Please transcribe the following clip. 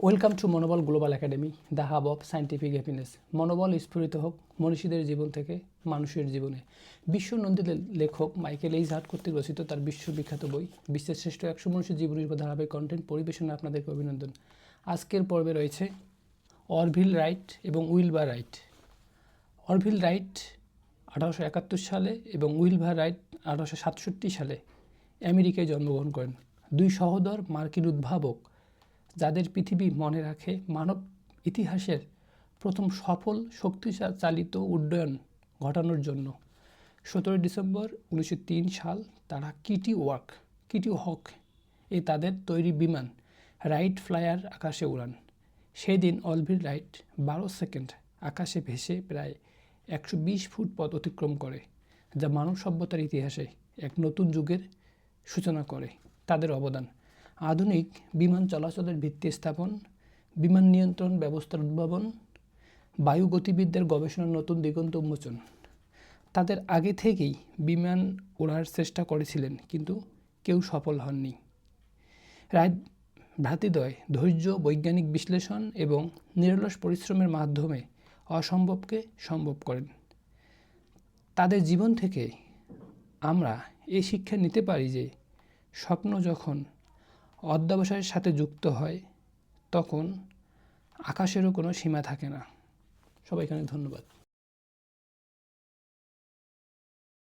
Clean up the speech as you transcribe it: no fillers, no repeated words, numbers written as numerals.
Welcome to মনোবল global academy, the hub of scientific happiness. মনোবল স্ফুরিত হোক মনীষীদের জীবন থেকে মানুষের জীবনে। বিশ্বনন্দিত লেখক মাইকেল এইচ হার্ট কর্তৃক রচিত তার বিশ্ববিখ্যাত বই বিশ্বের শ্রেষ্ঠ 100 মনীষীর জীবনীর উপর ধারাবাহিক কন্টেন্ট পরিবেশনে আপনাদেরকে অভিনন্দন। আজকের পর্বে রয়েছে অরভিল রাইট এবং উইলবার রাইট। অরভিল রাইট 1871 সালে এবং উইলবার রাইট 1867 সালে আমেরিকায় জন্মগ্রহণ করেন। দুই সহোদর মার্কিন উদ্ভাবক যাদের পৃথিবী মনে রাখে মানব ইতিহাসের প্রথম সফল শক্তিচালিত উড্ডয়ন ঘটানোর জন্য। 17 ডিসেম্বর 1903 সাল তারা কিটি হক এ তাদের তৈরি বিমান রাইট ফ্লায়ার আকাশে উড়ান। সেই দিন অরভিল রাইট 12 সেকেন্ড আকাশে ভেসে প্রায় 120 ফুট পথ অতিক্রম করে, যা মানব সভ্যতার ইতিহাসে এক নতুন যুগের সূচনা করে। তাদের অবদান: আধুনিক বিমান চলাচলের ভিত্তি স্থাপন, বিমান নিয়ন্ত্রণ ব্যবস্থার উদ্ভাবন, বায়ু গতিবিদ্যার গবেষণার নতুন দিগন্ত উন্মোচন। তাদের আগে থেকেই বিমান ওড়ার চেষ্টা করেছিলেন, কিন্তু কেউ সফল হননি। রাইট ভ্রাতৃদ্বয় ধৈর্য, বৈজ্ঞানিক বিশ্লেষণ এবং নিরলস পরিশ্রমের মাধ্যমে অসম্ভবকে সম্ভব করেন। তাদের জীবন থেকে আমরা এই শিক্ষা নিতে পারি যে স্বপ্ন যখন অধ্যবসায়ের সাথে যুক্ত হয় তখন আকাশেরও কোনো সীমা থাকে না। সবাইকে অনেক ধন্যবাদ।